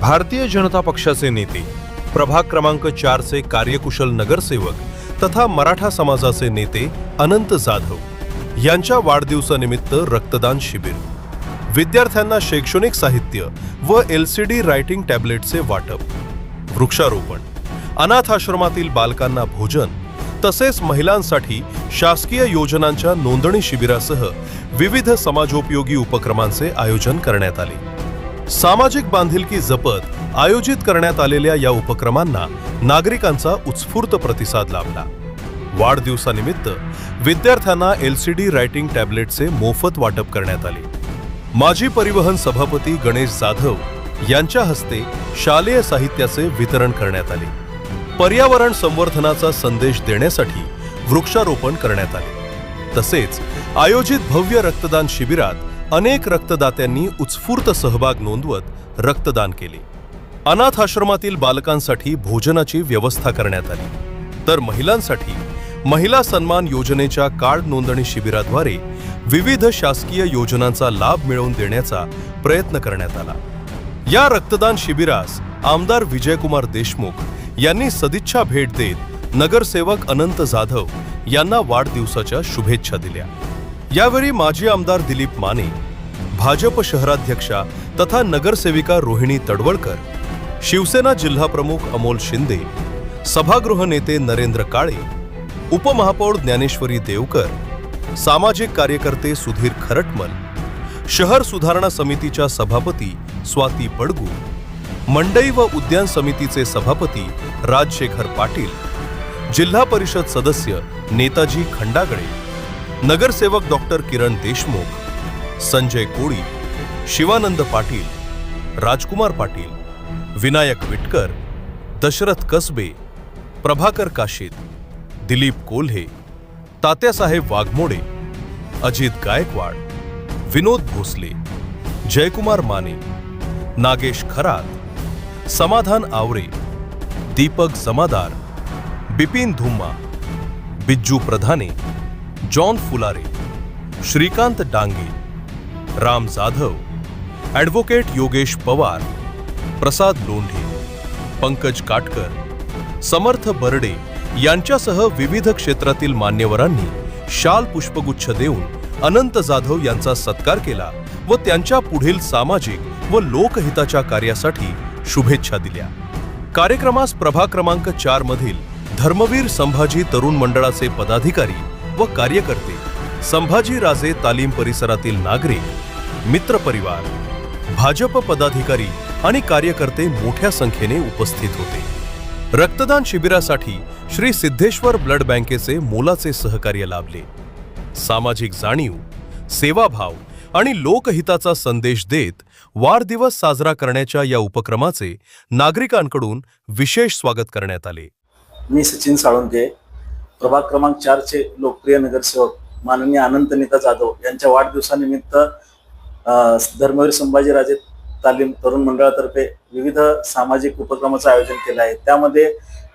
भारतीय जनता पक्षाचे नेते, प्रभाग क्रमांक 4चे कार्यकुशल नगरसेवक तथा मराठा समाजाचे नेते अनंत जाधव यांच्या वाढदिवसानिमित्त रक्तदान शिबिर, विद्यार्थ्यांना शैक्षणिक साहित्य व LCD रायटिंग टॅब्लेटचे वाटप, वृक्षारोपण, अनाथ आश्रमातील बालकांना भोजन तसेच महिलांसाठी शासकीय योजनांच्या नोंदणी शिबिरासह विविध समाजोपयोगी उपक्रमांचे आयोजन करण्यात आले। सामाजिक बांधिलकी जपत आयोजित करण्यात आलेल्या या उपक्रमांना नागरिकांचा उत्स्फूर्त प्रतिसाद लाभला। वाढदिवसानिमित्त विद्यार्थ्यांना LCD रायटिंग टॅब्लेटचे मोफत वाटप करण्यात आले। माजी परिवहन सभापती गणेश जाधव यांच्या हस्ते शालेय साहित्याचे वितरण करण्यात आले। पर्यावरण संवर्धनाचा संदेश देण्यासाठी वृक्षारोपण करण्यात आले। तसेच आयोजित भव्य रक्तदान शिबिरात अनेक रक्तदात्यांनी उत्स्फूर्त सहभाग नोंदवत रक्तदान केले। अनाथ आश्रमातील बालकांसाठी भोजनाची व्यवस्था करण्यात आली, तर महिलांसाठी महिला सन्मान योजनेच्या कार्ड नोंदणी शिबिराद्वारे विविध शासकीय योजनांचा लाभ मिळवून देण्याचा प्रयत्न करण्यात आला। या रक्तदान शिबिरास आमदार विजयकुमार देशमुख यांनी सदिच्छा भेट देत नगरसेवक अनंत जाधव यांना वाढदिवसाच्या शुभेच्छा दिल्या। यावेळी माजी आमदार दिलीप माने, भाजप शहराध्यक्षा तथा नगरसेविका रोहिणी तडवळकर, शिवसेना जिल्हाप्रमुख अमोल शिंदे, सभागृह नेते नरेंद्र काळे, उपमहापौर ज्ञानेश्वरी देवकर, सामाजिक कार्यकर्ते सुधीर खरटमल, शहर सुधारणा समितीच्या सभापती स्वाती पडगू, मंडई व उद्यान समितीचे सभापती राजशेखर पाटील, जिल्हा परिषद सदस्य नेताजी खंडागळे, नगरसेवक डॉक्टर किरण देशमुख, संजय कोळी, शिवानंद पाटील, राजकुमार पाटील, विनायक विटकर, दशरथ कसबे, प्रभाकर काशीद, दिलीप कोल्हे, तात्यासाहेब वाघमोडे, अजित गायकवाड, विनोद भोसले, जयकुमार माने, नागेश खरात, समाधान आवरे, दीपक जमादार, बिपिन धुम्मा, बिज्जू प्रधाने, जॉन फुलारे, श्रीकांत डांगे, राम जाधव, ॲडव्होकेट योगेश पवार, प्रसाद लोंढे, पंकज काटकर, समर्थ बर्डे यांच्यासह विविध क्षेत्रातील मान्यवरांनी शाल पुष्पगुच्छ देऊन अनंत जाधव यांचा सत्कार केला व त्यांच्या पुढील सामाजिक व लोकहिताच्या कार्यासाठी शुभेच्छा दिल्या। कार्यक्रमास प्रभाग क्रमांक 4 मधील धर्मवीर संभाजी तरुण मंडळाचे पदाधिकारी व कार्यकर्ते, संभाजी राजे तालीम परिसरातील नागरिक, मित्रपरिवार, भाजप पदाधिकारी आणि कार्यकर्ते मोठ्या संख्येने उपस्थित होते। रक्तदान शिबिरासाठी श्री सिद्धेश्वर ब्लड बँकेचे मोलाचे सहकार्य लाभले। सामाजिक जाणीव, सेवाभाव आणि लोकहिताचा संदेश देत वाढदिवस साजरा करण्याच्या या उपक्रमाचे नागरिकांकडून विशेष स्वागत करण्यात आले। मी सचिन साळुंके, प्रभाग क्रमांक 4 चे लोकप्रिय नगरसेवक माननीय अनंत नीता जाधव यांच्या वाढदिवसानिमित्त धर्मवीर संभाजीराजे तालीम तरुण मंडळातर्फे विविध सामाजिक उपक्रमाचं आयोजन केलं आहे। त्यामध्ये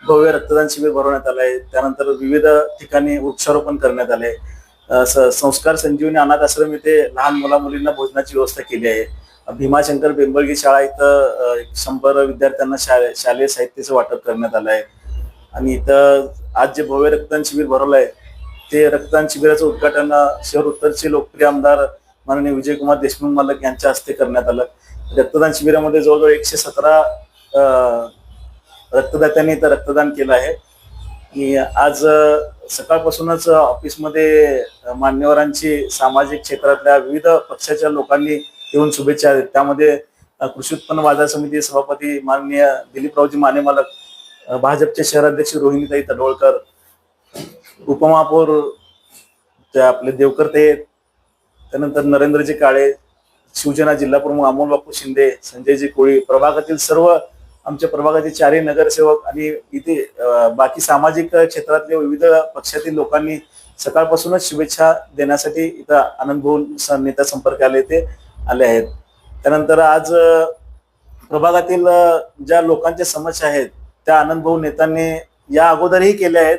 भव्य रक्तदान शिबिर भरवण्यात आलं आहे। त्यानंतर विविध ठिकाणी वृक्षारोपण करण्यात आले। संस्कार संजीवनी अनाथ आश्रम इथे लहान मुला मुलींना भोजनाची व्यवस्था केली आहे। भीमाशंकर बेंबळगी शाळा इथं 100 विद्यार्थ्यांना शालेय साहित्याचं वाटप करण्यात आलं आहे। आणि इथं आज जे भव्य रक्तदान शिबिर भरवलं आहे ते रक्तदान शिबिराचं उद्घाटन शहर उत्तरचे लोकप्रिय आमदार माननीय विजयकुमार देशमुख मालक यांच्या हस्ते करण्यात आलं। रक्तदान शिबिरामध्ये जवळजवळ 117 रक्तदात्यांनी इथं रक्तदान केलं आहे। आणि आज सकाळपासूनच ऑफिसमध्ये मान्यवरांची सामाजिक क्षेत्रातल्या विविध पक्षाच्या लोकांनी येऊन शुभेच्छा दिल्या। त्यामध्ये कृषी उत्पन्न बाजार समिती सभापती माननीय दिलीपरावजी माने मालक, भाजपचे शहराध्यक्ष रोहिणीताई तडवळकर, उपमहापौर आपले देवकर ते, त्यानंतर नरेंद्रजी काळे, शिवसेना जिल्हाप्रमुख अमोल बापू शिंदे, संजयजी कोळी, प्रभागातील सर्व आमच्या प्रभागाचे 4 नगरसेवक आणि इथे बाकी सामाजिक क्षेत्रातले विविध पक्षातील लोकांनी सकाळपासूनच शुभेच्छा देण्यासाठी इथं आनंद भवन नेता संपर्कालय ते आले आहेत। त्यानंतर आज प्रभागातील ज्या लोकांच्या समस्या आहेत त्या आनंद भाऊ नेत्यांनी या अगोदरही केल्या आहेत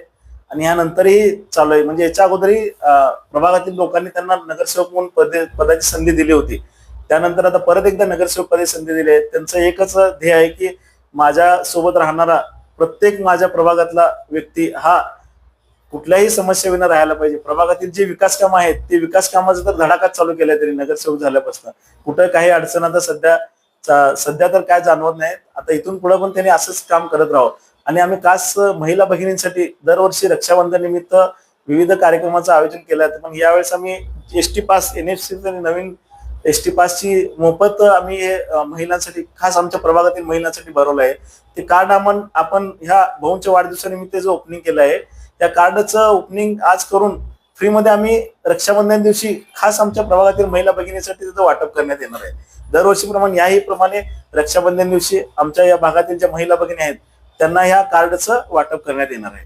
आणि यानंतरही चालू आहे। म्हणजे याच्या अगोदरही प्रभागातील लोकांनी त्यांना नगरसेवक म्हणून पदाची संधी दिली होती, त्यानंतर आता परत एकदा नगरसेवक पदी संधी दिली आहे. त्यांचं एकच ध्येय आहे की माझ्या सोबत राहणारा प्रत्येक माझ्या प्रभागातला व्यक्ती हा कुठल्याही समस्येविना राहायला पाहिजे. प्रभागातील जे विकास कामं आहेत ते विकास कामाचं तर धडाकाच चालू केलाय तरी नगरसेवक झाल्यापासून कुठं काही अडचण आता सध्या तर काय जाणवत नाही. आता इथून पुढे पण त्यांनी असंच काम करत राहावं. आणि आम्ही खास महिला भगिनींसाठी दरवर्षी रक्षाबंधन निमित्त विविध कार्यक्रमाचं आयोजन केलं आहे. पण यावेळेस आम्ही एसटी पास NFC नवीन एसटी पासची मोफत आम्ही महिलांसाठी खास आमच्या प्रभागातील महिलांसाठी भरवलं आहे. ते कार्ड आपण ह्या भाऊंच्या वाढदिवसानिमित्त जो ओपनिंग केलं आहे त्या कार्डचं ओपनिंग आज करून फ्रीमध्ये आम्ही रक्षाबंधन दिवशी खास आमच्या प्रभागातील महिला भगिनीसाठी त्याचं वाटप करण्यात येणार आहे. दरवर्षीप्रमाणे याही प्रमाणे रक्षाबंधन दिवशी आमच्या या भागातील ज्या महिला भगिनी आहेत त्यांना ह्या कार्डचं वाटप करण्यात येणार आहे.